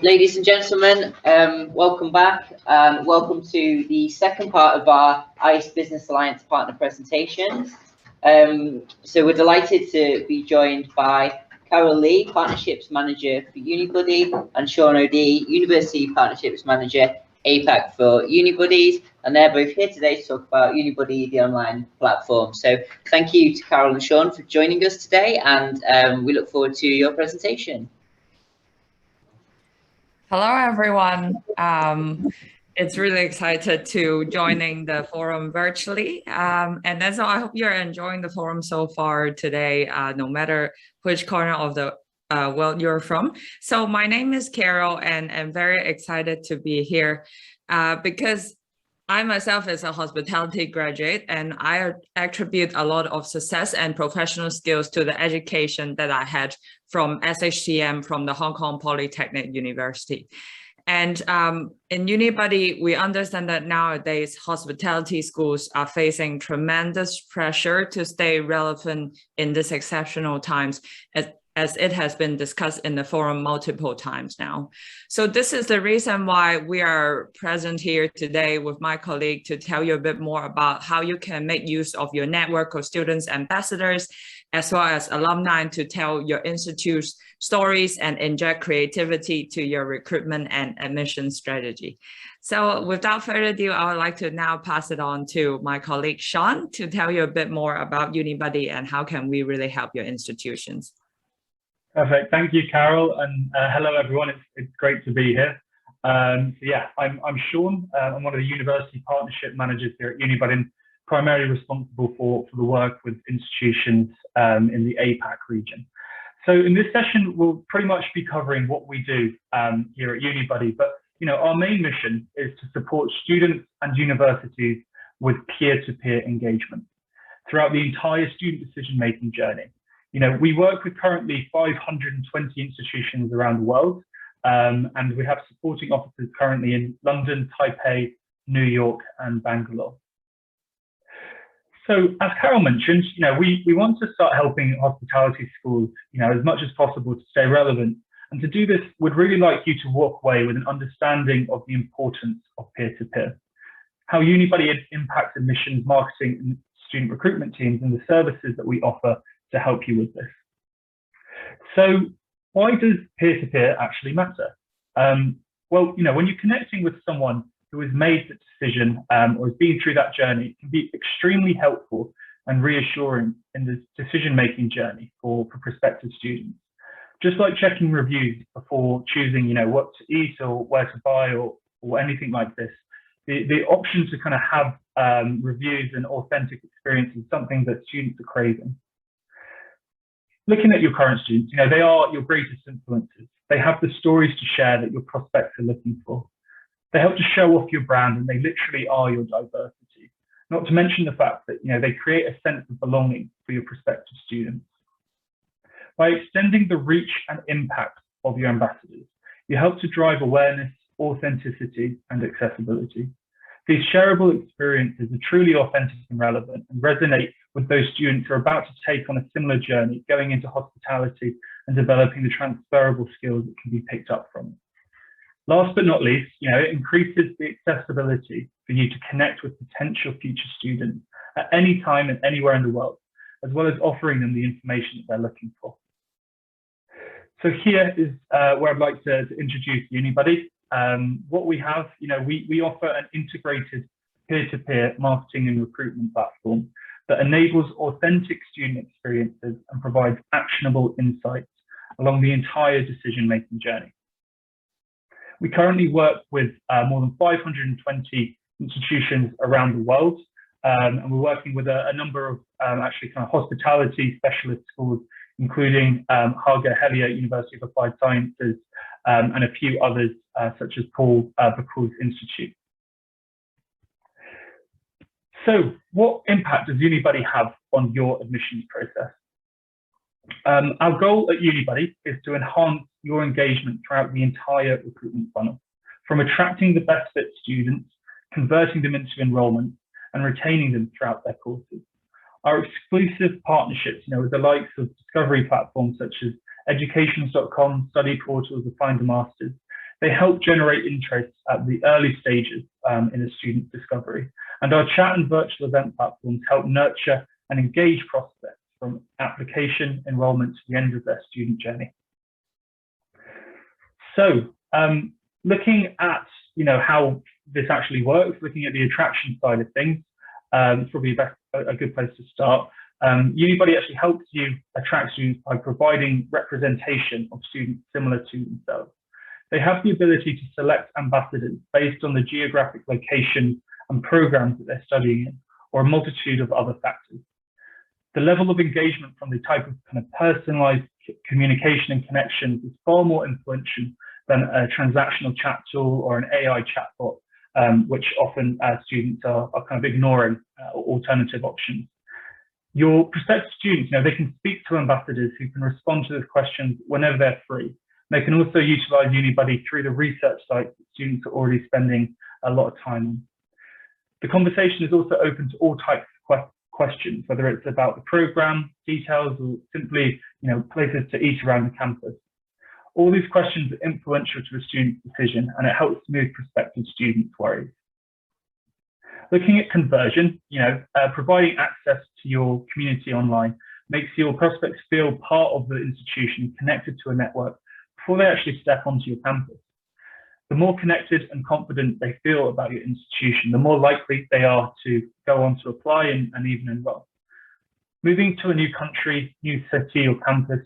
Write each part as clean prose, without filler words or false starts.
Ladies and gentlemen, welcome back and welcome to the second part of our ICE Business Alliance partner presentations. So we're delighted to be joined by Carol Lee, Partnerships Manager for Unibuddy, and Sean O'Dea, University Partnerships Manager, APAC for Unibuddies, and they're both here today to talk about Unibuddy, the online platform. So thank you to Carol and Sean for joining us today, and we look forward to your presentation. Hello, everyone. It's really excited to joining the forum virtually. And then so I hope you're enjoying the forum so far today, no matter which corner of the world you're from. So my name is Carol, and I'm very excited to be here because I myself is a hospitality graduate, and I attribute a lot of success and professional skills to the education that I had from SHTM from the Hong Kong Polytechnic University. And in Unibuddy, we understand that nowadays hospitality schools are facing tremendous pressure to stay relevant in these exceptional times, as it has been discussed in the forum multiple times now. So this is the reason why we are present here today with my colleague to tell you a bit more about how you can make use of your network of students ambassadors, as well as alumni, to tell your institute's stories and inject creativity to your recruitment and admission strategy. So without further ado, I would like to now pass it on to my colleague Sean to tell you a bit more about Unibuddy and how can we really help your institutions. Perfect. Thank you, Carol, and hello, everyone. It's great to be here. So yeah, I'm Sean. I'm one of the University Partnership Managers here at Unibuddy, and primarily responsible for the work with institutions in the APAC region. So in this session, we'll pretty much be covering what we do here at Unibuddy, but our main mission is to support students and universities with peer-to-peer engagement throughout the entire student decision-making journey. We work with currently 520 institutions around the world, and we have supporting offices currently in London, Taipei, New York, and Bangalore. So as Carol mentioned, we want to start helping hospitality schools, as much as possible to stay relevant. And to do this, we'd really like you to walk away with an understanding of the importance of peer-to-peer, how Unibuddy impacts admissions, marketing, and student recruitment teams, and the services that we offer to help you with this. So why does peer-to-peer actually matter? Well, when you're connecting with someone who has made the decision or has been through that journey, it can be extremely helpful and reassuring in the decision-making journey for prospective students. Just like checking reviews before choosing, what to eat or where to buy or anything like this, the option to kind of have reviews and authentic experience is something that students are craving. Looking at your current students, they are your greatest influencers. They have the stories to share that your prospects are looking for. They help to show off your brand, and they literally are your diversity. Not to mention the fact that they create a sense of belonging for your prospective students. By extending the reach and impact of your ambassadors, you help to drive awareness, authenticity, and accessibility. These shareable experiences are truly authentic and relevant and resonate with those students who are about to take on a similar journey, going into hospitality and developing the transferable skills that can be picked up from it. Last but not least, it increases the accessibility for you to connect with potential future students at any time and anywhere in the world, as well as offering them the information that they're looking for. So here is where I'd like to introduce Unibuddy. What we have, we offer an integrated peer-to-peer marketing and recruitment platform that enables authentic student experiences and provides actionable insights along the entire decision-making journey. We currently work with more than 520 institutions around the world, and we're working with a number of actually kind of hospitality specialist schools, including Haga Helia University of Applied Sciences, and a few others, such as Paul Bacall's Institute. So what impact does Unibuddy have on your admissions process? Our goal at Unibuddy is to enhance your engagement throughout the entire recruitment funnel, from attracting the best fit students, converting them into enrollment, and retaining them throughout their courses. Our exclusive partnerships, with the likes of discovery platforms such as educations.com, study portals, or Find a Masters, They help generate interest at the early stages in a student's discovery. And our chat and virtual event platforms help nurture and engage prospects from application enrollment to the end of their student journey. So looking at how this actually works, looking at the attraction side of things, it's probably a good place to start. Unibuddy actually helps you attract students by providing representation of students similar to themselves. They have the ability to select ambassadors based on the geographic location and programs that they're studying in, or a multitude of other factors. The level of engagement from the type of kind of personalized communication and connections is far more influential than a transactional chat tool or an AI chatbot, which often students are kind of ignoring alternative options. Your prospective students, they can speak to ambassadors who can respond to those questions whenever they're free. They can also utilize Unibuddy through the research sites that students are already spending a lot of time on. The conversation is also open to all types of questions, whether it's about the program, details, or simply places to eat around the campus. All these questions are influential to a student's decision, and it helps smooth prospective students' worries. Looking at conversion, providing access to your community online makes your prospects feel part of the institution, connected to a network before they actually step onto your campus. The more connected and confident they feel about your institution, the more likely they are to go on to apply and even enroll. Moving to a new country, new city or campus,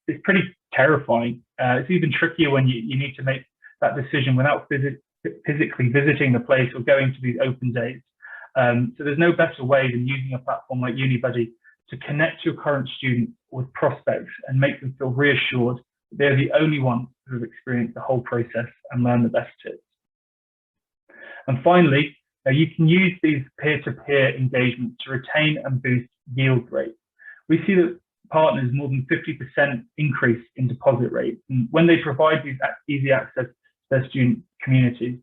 it's pretty terrifying. It's even trickier when you need to make that decision without physically visiting the place or going to these open days. So there's no better way than using a platform like Unibuddy to connect your current students with prospects and make them feel reassured that they're the only ones who have experienced the whole process and learn the best tips. And finally, you can use these peer-to-peer engagements to retain and boost yield rates. We see that partners more than 50% increase in deposit rates, and when they provide these easy access to their student communities.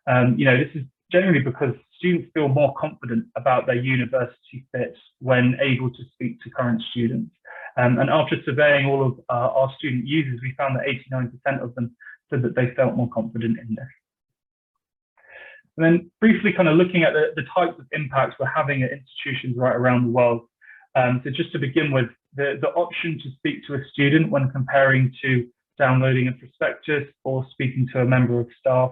This is generally because students feel more confident about their university fit when able to speak to current students. And after surveying all of our student users, we found that 89% of them said that they felt more confident in this. And then briefly kind of looking at the types of impacts we're having at institutions right around the world. So just to begin with, the option to speak to a student when comparing to downloading a prospectus or speaking to a member of staff.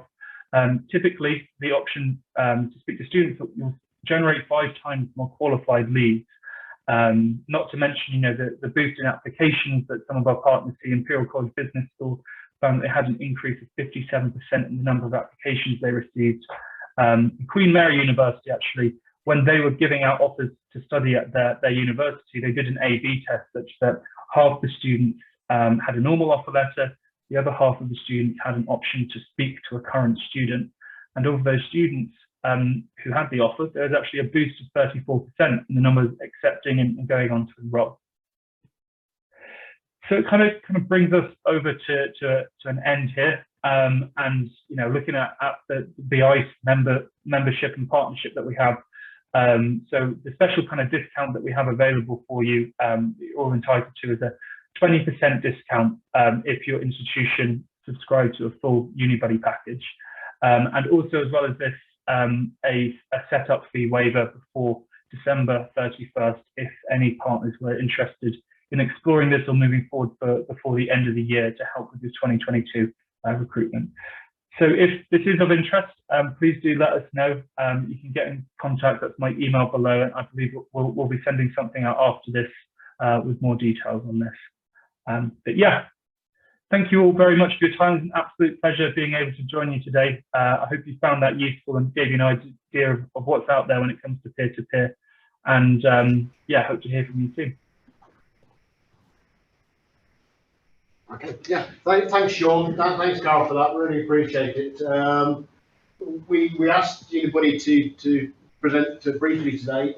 Typically, the option to speak to students will generate 5 times more qualified leads. Not to mention, the boost in applications that some of our partners see. Imperial College Business School found they had an increase of 57% in the number of applications they received. Queen Mary University, actually, when they were giving out offers to study at their university, they did an A/B test such that half the students had a normal offer letter, the other half of the students had an option to speak to a current student. And of those students who had the offer, there was actually a boost of 34% in the numbers accepting and going on to enroll. So it kind of brings us over to an end here. And looking at the ICE membership and partnership that we have. So the special kind of discount that we have available for you, you're all entitled to, is a 20% discount if your institution subscribes to a full Unibuddy package. And also, as well as this, a setup fee waiver before December 31st if any partners were interested in exploring this or moving forward before the end of the year to help with this 2022 recruitment. So if this is of interest, please do let us know. You can get in contact. That's my email below, and I believe we'll be sending something out after this with more details on this. But yeah, thank you all very much for your time. It's an absolute pleasure being able to join you today. I hope you found that useful and gave you an idea of what's out there when it comes to peer-to-peer. And yeah, hope to hear from you soon. Okay, yeah, thanks Sean, thanks Carl for that, really appreciate it. We asked Unibuddy to present briefly today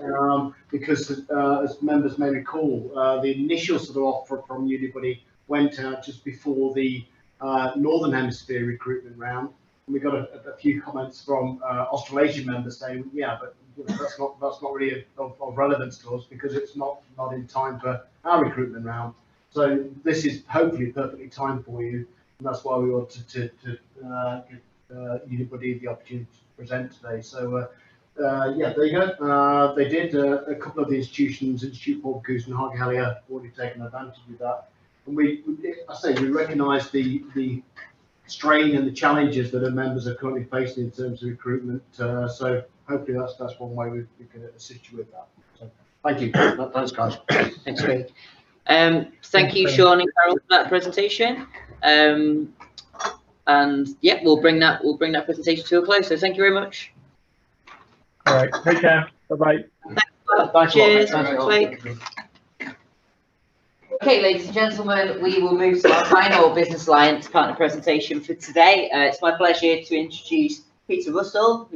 because as members may recall, the initial sort of offer from Unibuddy went out just before the Northern Hemisphere recruitment round. And we got a few comments from Australasian members saying, yeah, but that's not really of relevance to us because it's not in time for our recruitment round. So this is hopefully perfectly timed for you. that's why we wanted to give Unibuddy the opportunity to present today. So yeah, there you go. They did. A couple of the institutions, Institute for Goose and Hargelia, already taken advantage of that. And we recognise the strain and the challenges that our members are currently facing in terms of recruitment. So hopefully that's one way we can assist you with that. So thank you. Thanks, guys. Thanks, Craig. Thank you, Sean and Carol, for that presentation. And yeah, we'll bring that presentation to a close. So thank you very much. All right, take care. Bye bye. Cheers. Bye. Okay, ladies and gentlemen, we will move to our final Business Alliance partner presentation for today. It's my pleasure to introduce Peter Russell.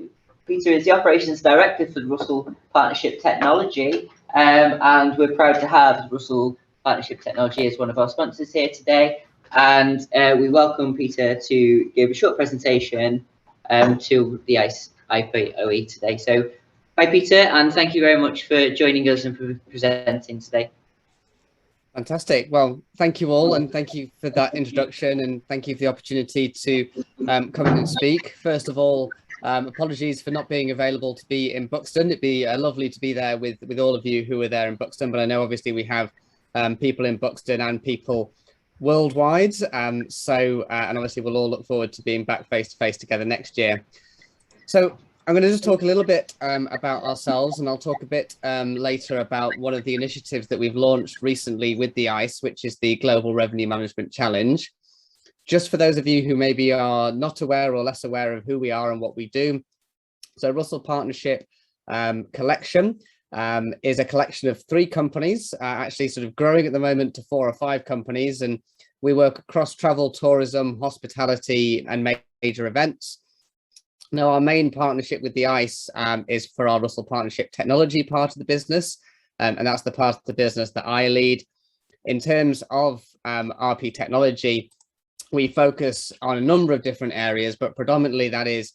Peter is the Operations Director for the Russell Partnership Technology, and we're proud to have Russell Partnership Technology as one of our sponsors here today. And we welcome Peter to give a short presentation to the IPoE today. So, hi Peter, and thank you very much for joining us and for presenting today. Fantastic. Well, thank you all, and thank you for that introduction, and thank you for the opportunity to come in and speak. First of all, apologies for not being available to be in Buxton. It'd be lovely to be there with all of you who are there in Buxton, but I know obviously we have people in Buxton and people worldwide, and obviously we'll all look forward to being back face to face together next year. So I'm going to just talk a little bit about ourselves, and I'll talk a bit later about one of the initiatives that we've launched recently with the ICE, which is the Global Revenue Management Challenge. Just for those of you who maybe are not aware or less aware of who we are and what we do. So Russell Partnership Collection is a collection of 3 companies, actually sort of growing at the moment to 4 or 5 companies. And we work across travel, tourism, hospitality, and major events. Now, our main partnership with the ICE is for our Russell Partnership Technology part of the business, and that's the part of the business that I lead. In terms of RP Technology, we focus on a number of different areas, but predominantly that is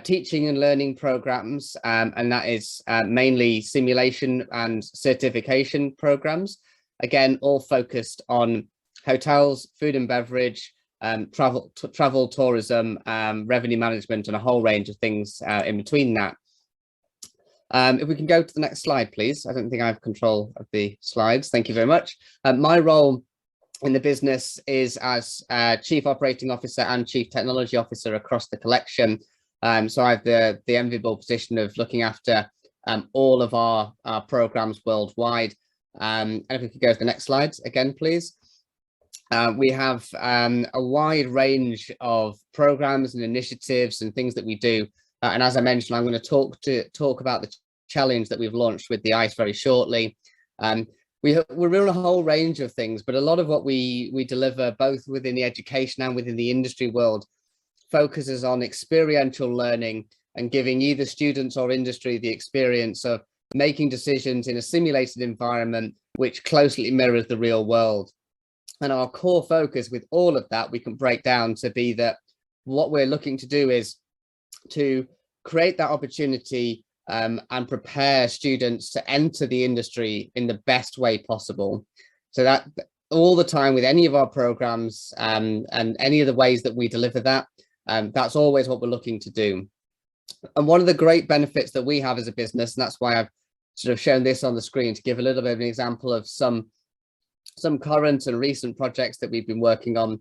teaching and learning programs, and that is mainly simulation and certification programs. Again, all focused on hotels, food and beverage, travel, tourism, revenue management, and a whole range of things in between that. If we can go to the next slide, please. I don't think I have control of the slides. Thank you very much. My role in the business is as Chief Operating Officer and Chief Technology Officer across the collection. So I have the enviable position of looking after all of our programs worldwide. And if we could go to the next slide again, please. We have a wide range of programs and initiatives and things that we do. And as I mentioned, I'm going to talk about the challenge that we've launched with the ICE very shortly. We're in a whole range of things, but a lot of what we deliver, both within the education and within the industry world, focuses on experiential learning and giving either students or industry the experience of making decisions in a simulated environment which closely mirrors the real world. And our core focus with all of that, we can break down to be that what we're looking to do is to create that opportunity and prepare students to enter the industry in the best way possible. So that all the time with any of our programs and any of the ways that we deliver that, that's always what we're looking to do. And one of the great benefits that we have as a business, and that's why I've sort of shown this on the screen to give a little bit of an example of some current and recent projects that we've been working on,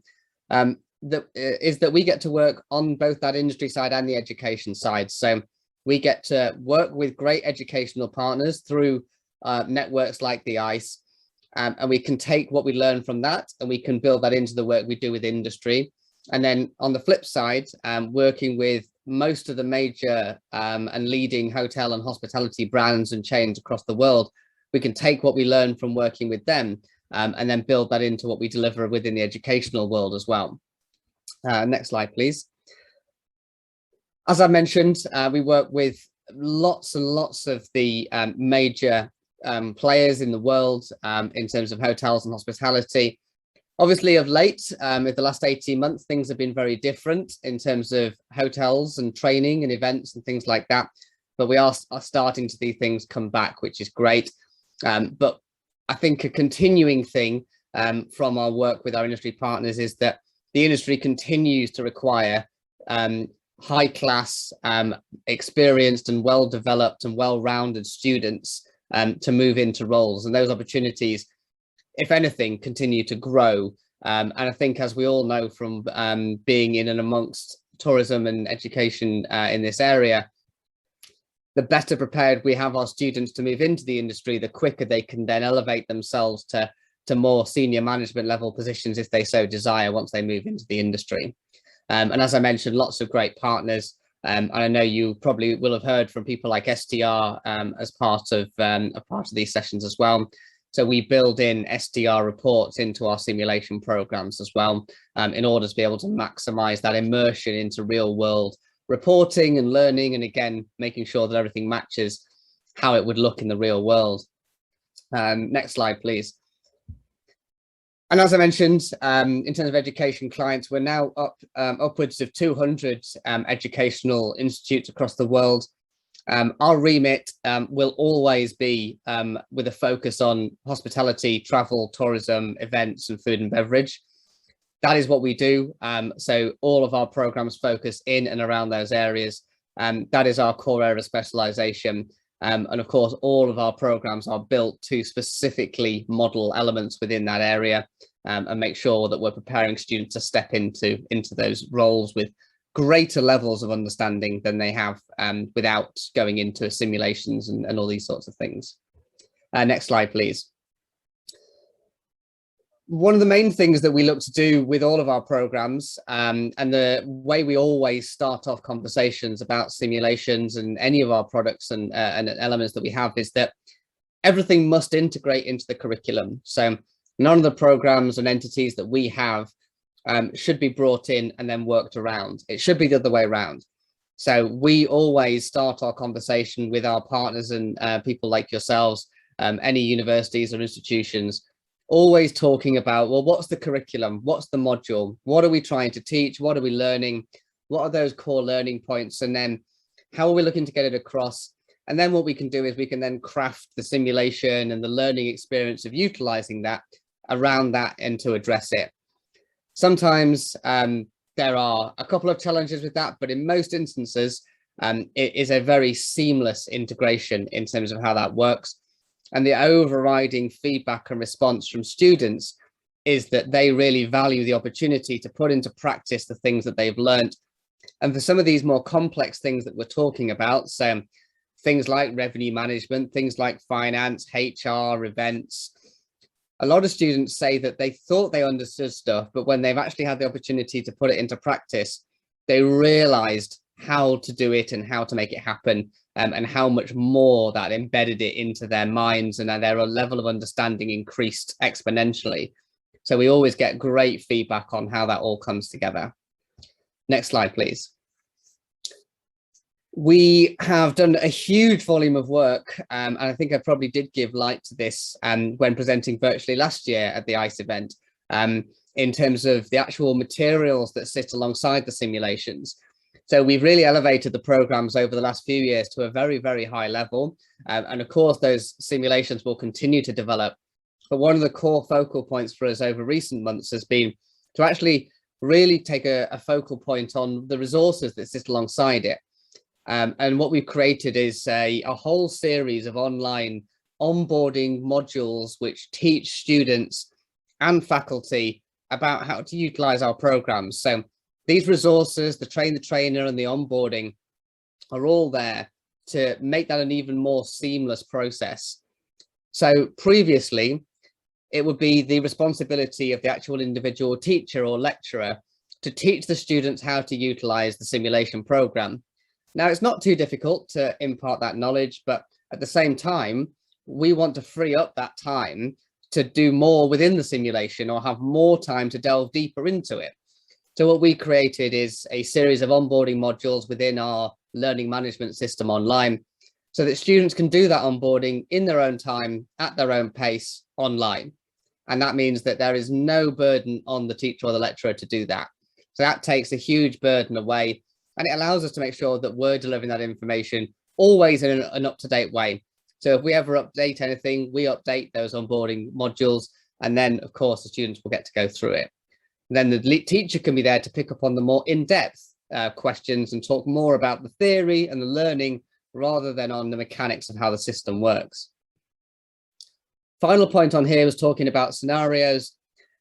is that we get to work on both that industry side and the education side. So we get to work with great educational partners through networks like the ICE, and we can take what we learn from that and we can build that into the work we do with industry. And then on the flip side, working with most of the major and leading hotel and hospitality brands and chains across the world, we can take what we learn from working with them and then build that into what we deliver within the educational world as well. Next slide, please. As I mentioned, we work with lots and lots of the major players in the world in terms of hotels and hospitality. Obviously, of late, in the last 18 months, things have been very different in terms of hotels and training and events and things like that. But we are starting to see things come back, which is great. But I think a continuing thing from our work with our industry partners is that the industry continues to require high class, experienced and well-developed and well-rounded students to move into roles. And those opportunities, if anything, continue to grow. And I think, as we all know from being in and amongst tourism and education in this area, the better prepared we have our students to move into the industry, the quicker they can then elevate themselves to more senior management level positions if they so desire once they move into the industry. And as I mentioned, lots of great partners. And I know you probably will have heard from people like SDR as part of these sessions as well. So we build in SDR reports into our simulation programs as well, in order to be able to maximize that immersion into real world reporting and learning, and again, making sure that everything matches how it would look in the real world. Next slide, please. And as I mentioned, in terms of education clients, we're now upwards of 200 educational institutes across the world. Our remit will always be with a focus on hospitality, travel, tourism, events, and food and beverage. That is what we do. So all of our programs focus in and around those areas. That is our core area of specialization. And of course, all of our programs are built to specifically model elements within that area and make sure that we're preparing students to step into those roles with greater levels of understanding than they have without going into simulations and all these sorts of things. Next slide, please. One of the main things that we look to do with all of our programs, and the way we always start off conversations about simulations and any of our products and elements that we have, is that everything must integrate into the curriculum. So none of the programs and entities that we have should be brought in and then worked around. It should be the other way around. So we always start our conversation with our partners and people like yourselves, any universities or institutions, always talking about, well, what's the curriculum? What's the module? What are we trying to teach? What are we learning? What are those core learning points? And then how are we looking to get it across? And then what we can do is we can then craft the simulation and the learning experience of utilizing that around that and to address it. Sometimes there are a couple of challenges with that, but in most instances, it is a very seamless integration in terms of how that works. And the overriding feedback and response from students is that they really value the opportunity to put into practice the things that they've learned. And for some of these more complex things that we're talking about, so things like revenue management, things like finance, HR, events, a lot of students say that they thought they understood stuff, but when they've actually had the opportunity to put it into practice, they realized how to do it and how to make it happen, and how much more that embedded it into their minds, and their level of understanding increased exponentially. So we always get great feedback on how that all comes together. Next slide, please. We have done a huge volume of work, and I think I probably did give light to this when presenting virtually last year at the ICE event, in terms of the actual materials that sit alongside the simulations. So we've really elevated the programs over the last few years to a very, very high level. And of course, those simulations will continue to develop. But one of the core focal points for us over recent months has been to actually really take a focal point on the resources that sit alongside it. And what we've created is a whole series of online onboarding modules which teach students and faculty about how to utilize our programs. So these resources, the train the trainer and the onboarding, are all there to make that an even more seamless process. So previously, it would be the responsibility of the actual individual teacher or lecturer to teach the students how to utilize the simulation program. Now, it's not too difficult to impart that knowledge, but at the same time, we want to free up that time to do more within the simulation or have more time to delve deeper into it. So what we created is a series of onboarding modules within our learning management system online, so that students can do that onboarding in their own time, at their own pace, online. And that means that there is no burden on the teacher or the lecturer to do that. So that takes a huge burden away, and it allows us to make sure that we're delivering that information always in an up-to-date way. So if we ever update anything, we update those onboarding modules, and then of course the students will get to go through it. Then the teacher can be there to pick up on the more in-depth questions and talk more about the theory and the learning rather than on the mechanics of how the system works. Final point on here was talking about scenarios.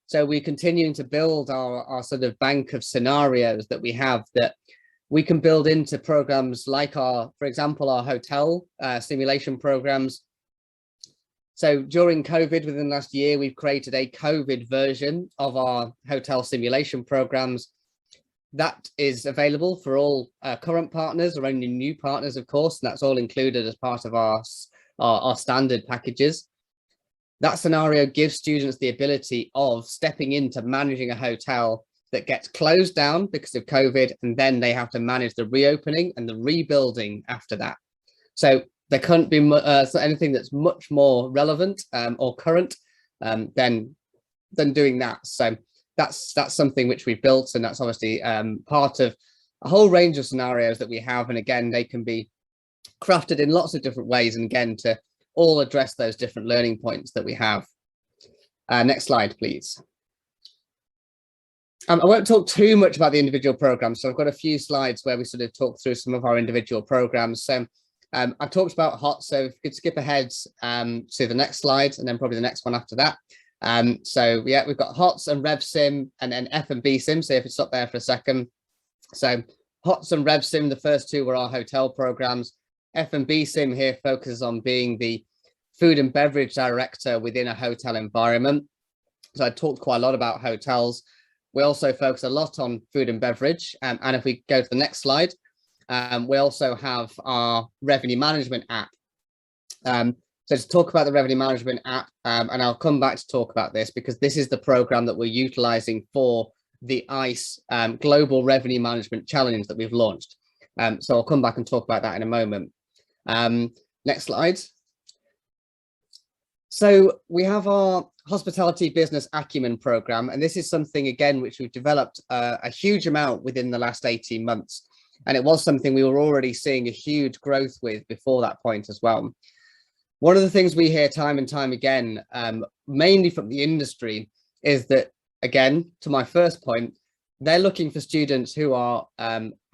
So we're continuing to build our sort of bank of scenarios that we have that we can build into programs like for example, our hotel simulation programs. So during COVID, within the last year, we've created a COVID version of our hotel simulation programs. That is available for all current partners or only new partners, of course, and that's all included as part of our standard packages. That scenario gives students the ability of stepping into managing a hotel that gets closed down because of COVID, and then they have to manage the reopening and the rebuilding after that. So there couldn't be anything that's much more relevant or current than doing that. So that's something which we've built, and that's obviously part of a whole range of scenarios that we have. And again, they can be crafted in lots of different ways, and again, to all address those different learning points that we have. Next slide, please. I won't talk too much about the individual programs, so I've got a few slides where we sort of talk through some of our individual programs. So I've talked about HOT, so if you could skip ahead to the next slide and then probably the next one after that. So yeah, we've got HOTS and RevSim and then F&B Sim. So if you stop there for a second. So HOTS and RevSim, the first two were our hotel programs. F&B Sim here focuses on being the food and beverage director within a hotel environment. So I talked quite a lot about hotels. We also focus a lot on food and beverage. And if we go to the next slide, we also have our revenue management app. So to talk about the revenue management app, and I'll come back to talk about this because this is the program that we're utilizing for the ICE Global Revenue Management Challenge that we've launched. So I'll come back and talk about that in a moment. Next slide. So we have our Hospitality Business Acumen program, and this is something, again, which we've developed a huge amount within the last 18 months. And it was something we were already seeing a huge growth with before that point as well. One of the things we hear time and time again, mainly from the industry, is that, again, to my first point, they're looking for students who are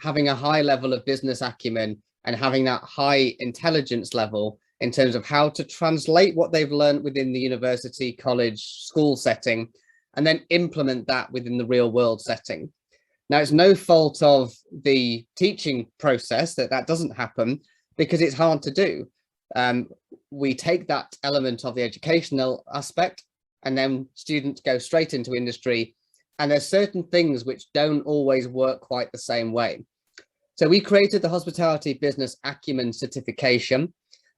having a high level of business acumen and having that high intelligence level in terms of how to translate what they've learned within the university, college, school setting, and then implement that within the real world setting. Now, it's no fault of the teaching process that doesn't happen because it's hard to do. We take that element of the educational aspect and then students go straight into industry, and there's certain things which don't always work quite the same way. So we created the Hospitality Business Acumen certification.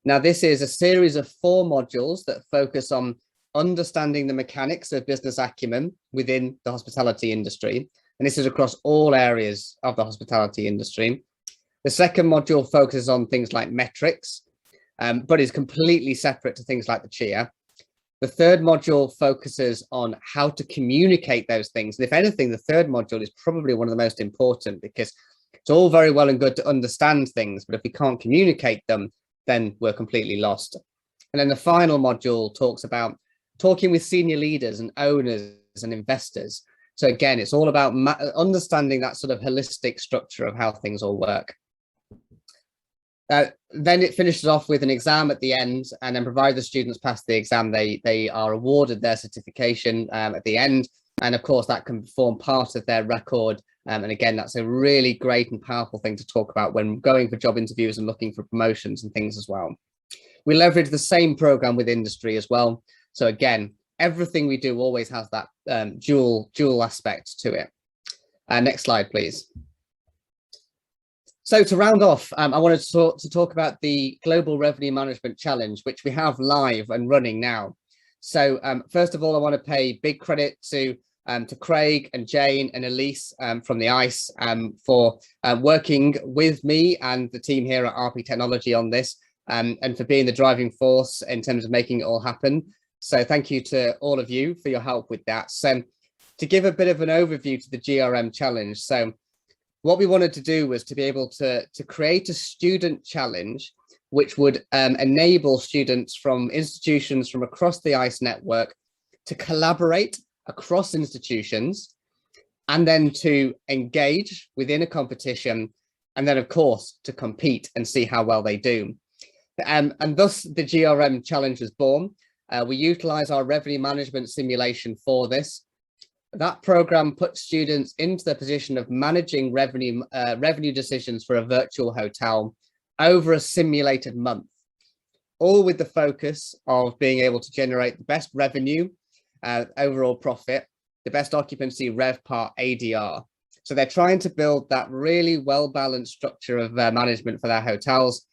Now, this is a series of 4 modules that focus on understanding the mechanics of business acumen within the hospitality industry. And this is across all areas of the hospitality industry. The second module focuses on things like metrics, but is completely separate to things like the CHIA. The third module focuses on how to communicate those things. And if anything, the third module is probably one of the most important because it's all very well and good to understand things, but if we can't communicate them, then we're completely lost. And then the final module talks about talking with senior leaders and owners and investors. So again, it's all about understanding that sort of holistic structure of how things all work. Then it finishes off with an exam at the end, and then provided the students pass the exam, they are awarded their certification at the end. And of course, that can form part of their record. And again, that's a really great and powerful thing to talk about when going for job interviews and looking for promotions and things as well. We leverage the same program with industry as well. So again, everything we do always has that dual aspect to it. Next slide, please. So to round off, I wanted to talk about the Global Revenue Management Challenge, which we have live and running now. So first of all, I want to pay big credit to Craig and Jane and Elise from the ICE for working with me and the team here at RP Technology on this and for being the driving force in terms of making it all happen. So thank you to all of you for your help with that. So to give a bit of an overview to the GRM challenge. So what we wanted to do was to be able to create a student challenge which would enable students from institutions from across the ICE network to collaborate across institutions and then to engage within a competition, and then of course to compete and see how well they do. And thus the GRM challenge was born. We utilize our revenue management simulation for this. That program puts students into the position of managing revenue decisions for a virtual hotel over a simulated month, all with the focus of being able to generate the best revenue, overall profit, the best occupancy, RevPAR, ADR. So they're trying to build that really well-balanced structure of management for their hotels.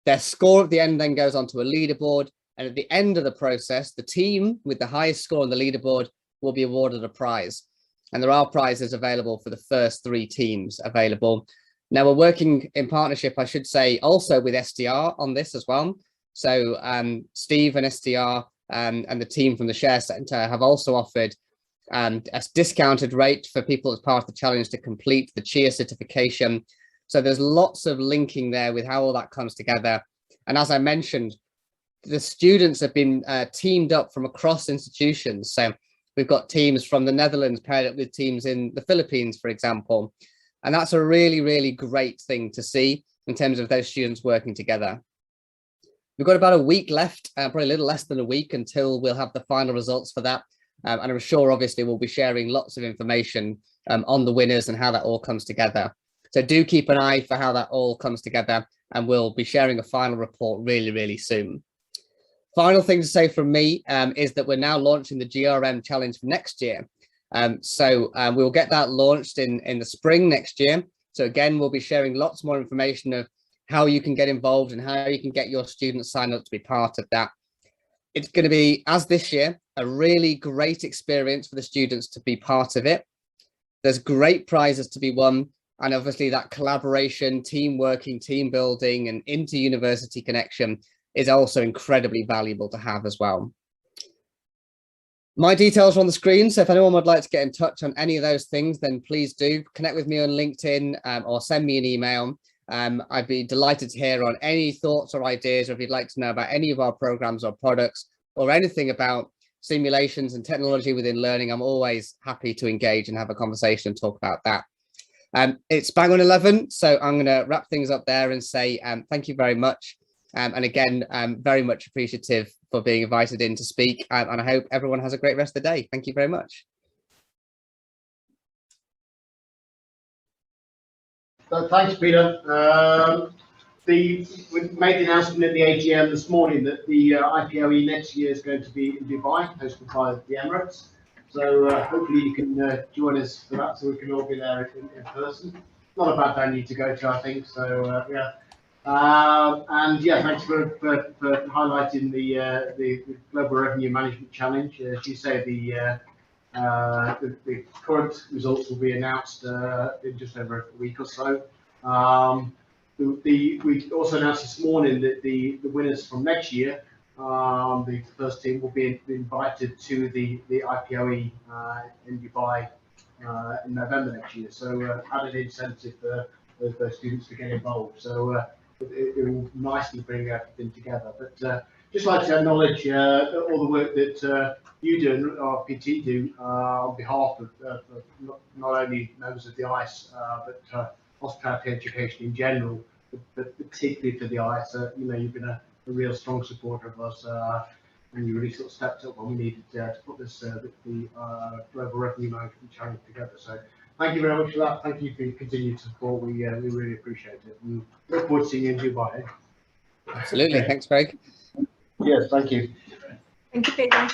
Their score at the end then goes onto a leaderboard, and at the end of the process, the team with the highest score on the leaderboard will be awarded a prize. And there are prizes available for the first 3 teams available. Now we're working in partnership, I should say, also with SDR on this as well. So Steve and SDR and the team from the Share Centre have also offered a discounted rate for people as part of the challenge to complete the CHEER certification. So there's lots of linking there with how all that comes together. And as I mentioned, the students have been teamed up from across institutions. So we've got teams from the Netherlands paired up with teams in the Philippines, for example. And that's a really, really great thing to see in terms of those students working together. We've got about a week left, probably a little less than a week until we'll have the final results for that. And I'm sure, obviously, we'll be sharing lots of information on the winners and how that all comes together. So do keep an eye for how that all comes together, and we'll be sharing a final report really, really soon. Final thing to say from me is that we're now launching the GRM challenge for next year. We'll get that launched in the spring next year. So again, we'll be sharing lots more information of how you can get involved and how you can get your students signed up to be part of that. It's going to be, as this year, a really great experience for the students to be part of it. There's great prizes to be won. And obviously that collaboration, team working, team building and inter-university connection is also incredibly valuable to have as well. My details are on the screen, so if anyone would like to get in touch on any of those things, then please do connect with me on LinkedIn or send me an email. I'd be delighted to hear on any thoughts or ideas, or if you'd like to know about any of our programs or products or anything about simulations and technology within learning. I'm always happy to engage and have a conversation and talk about that. It's bang on 11, so I'm going to wrap things up there and say thank you very much. And again, I'm very much appreciative for being invited in to speak, and I hope everyone has a great rest of the day. Thank you very much. Thanks, Peter. We made the announcement at the AGM this morning that the IPoE next year is going to be in Dubai, hosted by the Emirates. So hopefully you can join us for that, so we can all be there in person. Not a bad venue to go to, I think. So yeah. And yeah, thanks for highlighting the Global Revenue Management Challenge. As you say, the current results will be announced in just over a week or so. We also announced this morning that the winners from next year, the first team, will be invited to the IPoE in Dubai in November next year. So added incentive for those students to get involved. So it will nicely bring everything together. But just like to acknowledge all the work that you do and our PT do on behalf of not only members of the ICE, but hospitality education in general, but particularly for the ICE. You know, you've been a real strong supporter of us, and you really sort of stepped up when we needed to put this the Global Revenue Management Challenge together. So thank you very much for that. Thank you for your continued support. We really appreciate it. And look forward to seeing you in Dubai. Absolutely. Okay. Thanks, Craig. Yes, thank you. Thank you, Peter.